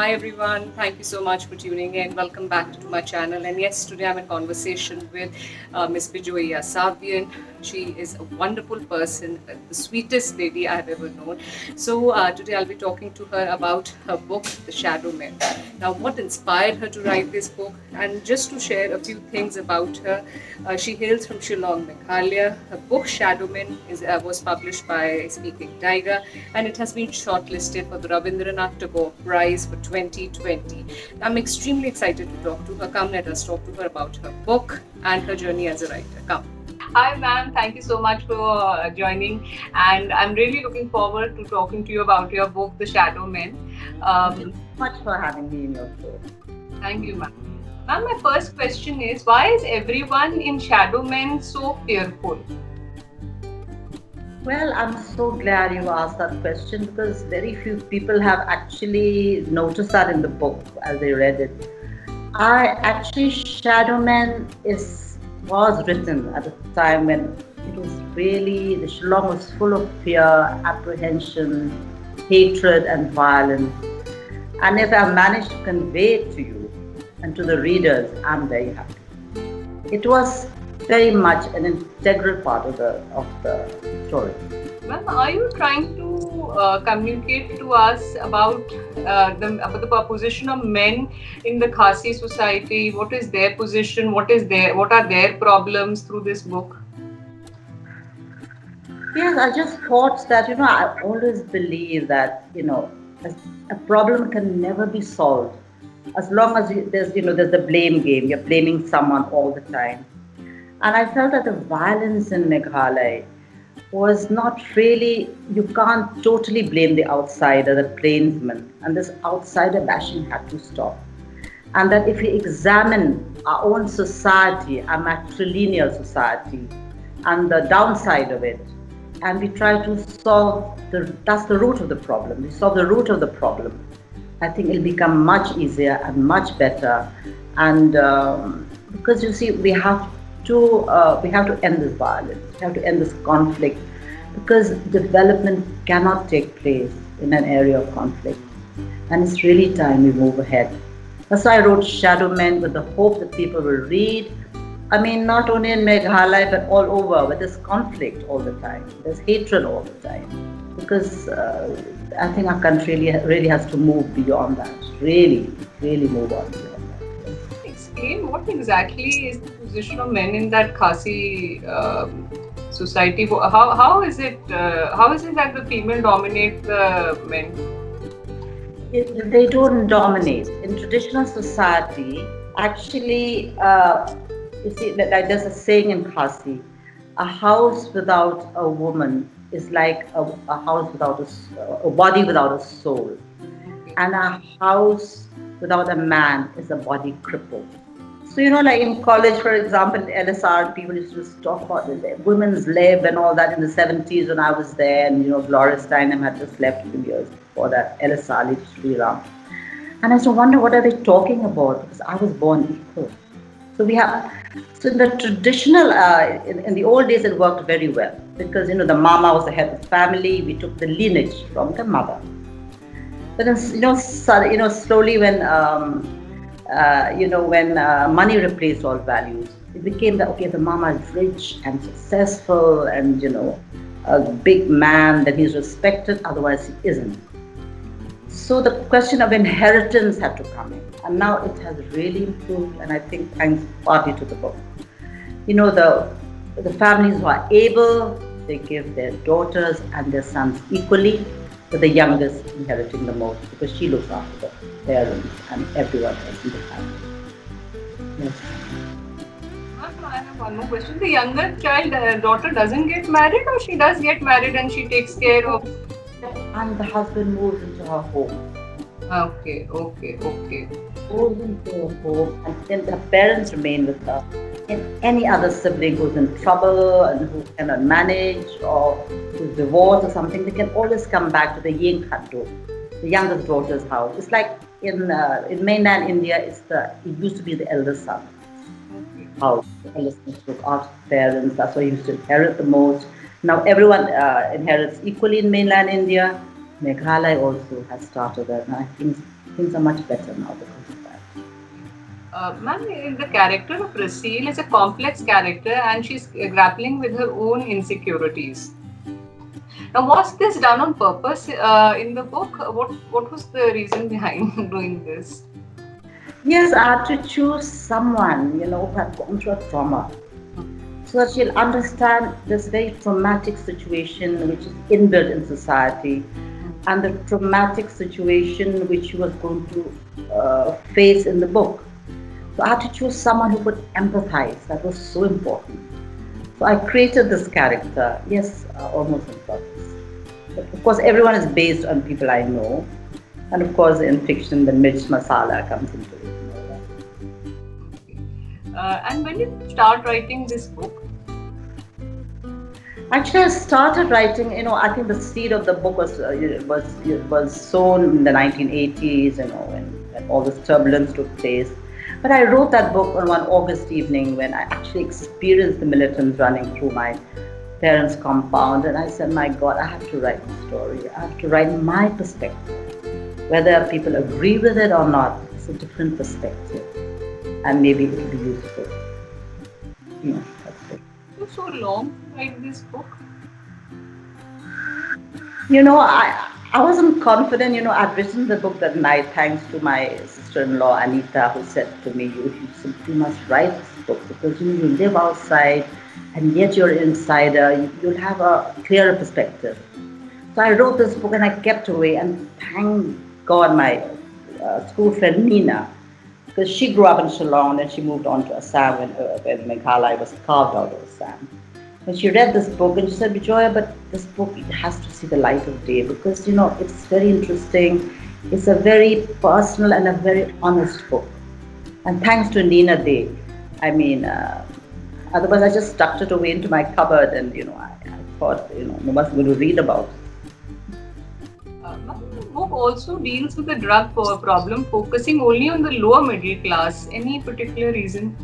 Hi everyone, thank you so much for tuning in. Welcome back to my channel. And yes, today I'm in conversation with Miss Bijoya Sawian. She is a wonderful person, the sweetest lady I've ever known. So today I'll be talking to her about her book, The Shadow Men. Now, what inspired her to write this book? And just to share a few things about her, she hails from Shillong Meghalaya. Her book Shadow Men was published by Speaking Tiger, and it has been shortlisted for the Rabindranath Tagore Prize for 2020. I'm extremely excited to talk to her. Come, let us talk to her about her book and her journey as a writer. Come. Hi, ma'am. Thank you so much for joining. And I'm really looking forward to talking to you about your book, The Shadow Men. Thank you so much for having me in your show. Thank you, ma'am. Ma'am, my first question is, why is everyone in Shadow Men so fearful? Well, I'm so glad you asked that question because very few people have actually noticed that in the book as they read it. Shadow Man was written at a time when it was really, the Shillong was full of fear, apprehension, hatred, and violence. And if I managed to convey it to you and to the readers, I'm very happy. It was very much an integral part of the story. Ma'am, are you trying to communicate to us about the position of men in the Khasi society? What is their position? What are their problems through this book? Yes, I just thought that, I always believe that, a problem can never be solved as long as there's the blame game. You're blaming someone all the time. And I felt that the violence in Meghalaya was not really, you can't totally blame the outsider, the plainsman. And this outsider bashing had to stop. And that if we examine our own society, our matrilineal society, and the downside of it, and we try to solve that's the root of the problem. We solve the root of the problem. I think it'll become much easier and much better. And because you see, we have to end this violence. We have to end this conflict because development cannot take place in an area of conflict. And it's really time we move ahead. That's why I wrote Shadow Men with the hope that people will read. I mean, not only in Meghalaya, but all over, where there's conflict all the time. There's hatred all the time. Because I think our country really has to move beyond that. Really, really move on beyond that. Explain what exactly is the position of men in that Khasi society? How is it that the female dominate the men? They don't dominate. In traditional society, actually, you see, there's a saying in Khasi, a house without a woman is like a house without a body without a soul. And a house without a man is a body crippled. So, like in college, for example, LSR, people used to talk about women's lib and all that in the 70s when I was there. And, Gloria Steinem had just left a few years before that, LSR, literally around. And I used to wonder, what are they talking about? Because I was born equal. So in the traditional, in the old days, it worked very well because, the mama was the head of the family. We took the lineage from the mother. But then, slowly when, when money replaced all values, it became that, okay, the mama is rich and successful and, a big man, then he's respected, otherwise he isn't. So the question of inheritance had to come in. And now it has really improved, and I think thanks partly to the book. The families who are able, they give their daughters and their sons equally, with the youngest inheriting the most because she looks after the parents and everyone else in the family. Yes. I have one more question. The younger daughter doesn't get married, or she does get married and she takes care of? And the husband moves into her home. Okay. Goes into her home, and then the parents remain with her. And any other sibling who's in trouble and who cannot manage or who's divorced or something, they can always come back to the Yin Khatdo, the youngest daughter's house. It's like in mainland India, it used to be the eldest son house. The eldest son took after the parents. That's why he used to inherit the most. Now everyone inherits equally in mainland India. Meghalaya also has started that, and I think things are much better now because of that. Ma'am, the character of Rasil is a complex character and she's grappling with her own insecurities. Now, was this done on purpose in the book? What was the reason behind doing this? Yes, I had to choose someone, who had gone through a trauma, so that she'll understand this very traumatic situation which is inbuilt in society, and the traumatic situation which she was going to face in the book. So I had to choose someone who could empathize. That was so important. So I created this character, yes, almost on purpose. But of course, everyone is based on people I know. And of course, in fiction, the mirch masala comes into it. And when did you start writing this book? Actually, I started writing. I think the seed of the book was sown in the 1980s. When all this turbulence took place. But I wrote that book on one August evening when I actually experienced the militants running through my parents' compound, and I said, "My God, I have to write the story. I have to write my perspective. Whether people agree with it or not, it's a different perspective, and maybe it will be useful." That's it. It was so long to write this book. I wasn't confident. I'd written the book that night thanks to my sister-in-law Anita, who said to me, "You simply must write this book because you live outside, and yet you're an insider. You'll have a clearer perspective." So I wrote this book and I kept away. And thank God, my school friend Nina, because she grew up in Shillong and she moved on to Assam when Meghalaya was carved out of Assam. When she read this book and she said, "Bijoya, but this book has to see the light of day because it's very interesting. It's a very personal and a very honest book." And thanks to Nina Day, I mean, otherwise I just tucked it away into my cupboard and I thought nobody's going to read about it. The book also deals with the drug problem, focusing only on the lower middle class. Any particular reason?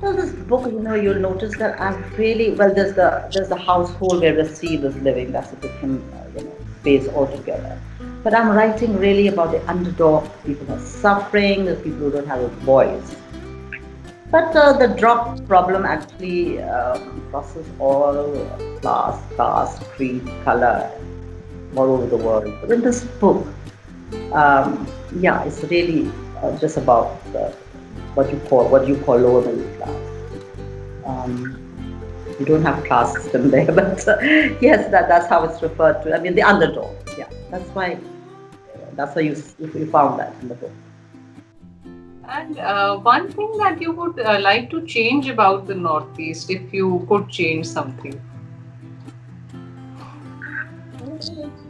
Well, this book, you'll notice that I've really there's the household where Rasil is living. That's a different space altogether. But I'm writing really about the underdog, people who are suffering, the people who don't have a voice. But the drug problem actually crosses all class, caste, creed, color, all over the world. But in this book, it's really just about what you call lower middle class. You don't have class system there, but yes, that's how it's referred to. I mean, the underdog. Yeah, that's why you found that in the book. And one thing that you would like to change about the Northeast, if you could change something?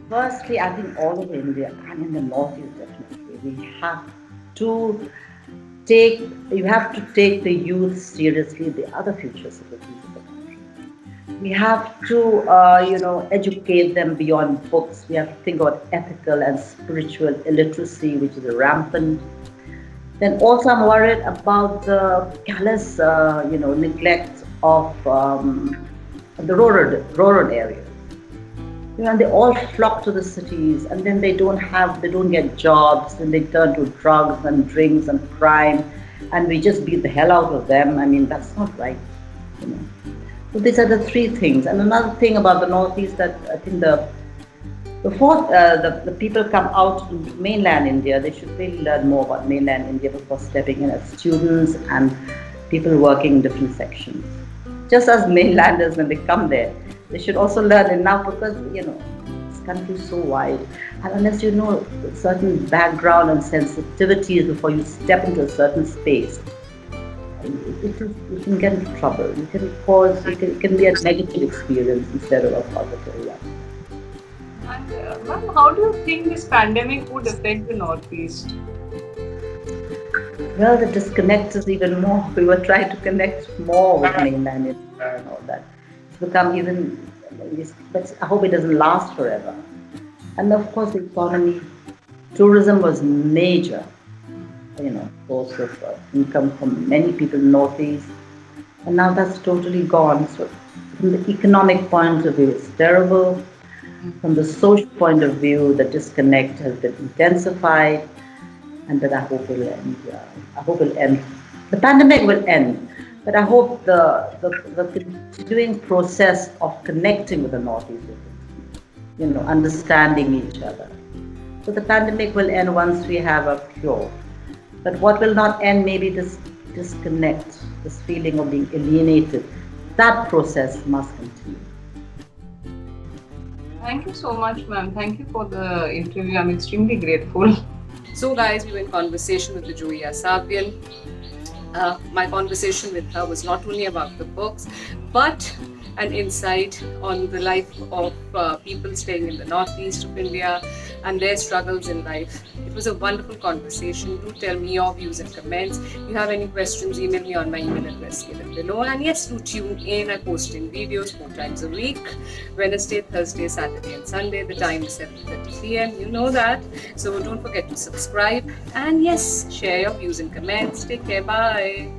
Firstly, I think all over India and in the Northeast definitely, you have to take the youth seriously, the other future citizens of the country. We have to, educate them beyond books. We have to think about ethical and spiritual illiteracy, which is rampant. Then also I'm worried about the callous, neglect of the rural areas. And they all flock to the cities, and then they don't get jobs, and they turn to drugs and drinks and crime, and we just beat the hell out of them. I mean, that's not right. So these are the three things. And another thing about the Northeast that I think before the people come out to mainland India, they should really learn more about mainland India before stepping in as students and people working in different sections. Just as mainlanders, when they come there, they should also learn enough because, this country is so wide. And unless you know certain background and sensitivities before you step into a certain space, you can get into trouble. It can be a negative experience instead of a positive one. And ma'am, how do you think this pandemic would affect the Northeast? Well, the disconnect is even more. We were trying to connect more with mainland India and all that. It's become even, but I hope it doesn't last forever. And of course, the economy, tourism was major, source of income for many people in the Northeast. And now that's totally gone. So from the economic point of view, it's terrible. From the social point of view, the disconnect has been intensified, and that I hope will end. I hope will end. The pandemic will end, but I hope the continuing process of connecting with the Northeast will continue. Understanding each other. So the pandemic will end once we have a cure. But what will not end, maybe this disconnect, this feeling of being alienated. That process must continue. Thank you so much, ma'am. Thank you for the interview. I'm extremely grateful. So, guys, we were in conversation with Bijoya Sawian. My conversation with her was not only about the books, but an insight on the life of people staying in the northeast of India and their struggles in life. It was a wonderful conversation. Do tell me your views and comments. If you have any questions, email me on my email address given below. And yes, do tune in. I'm posting videos 4 times a week: Wednesday, Thursday, Saturday, and Sunday. The time is 7:30 p.m. You know that. So don't forget to subscribe. And yes, share your views and comments. Take care. Bye.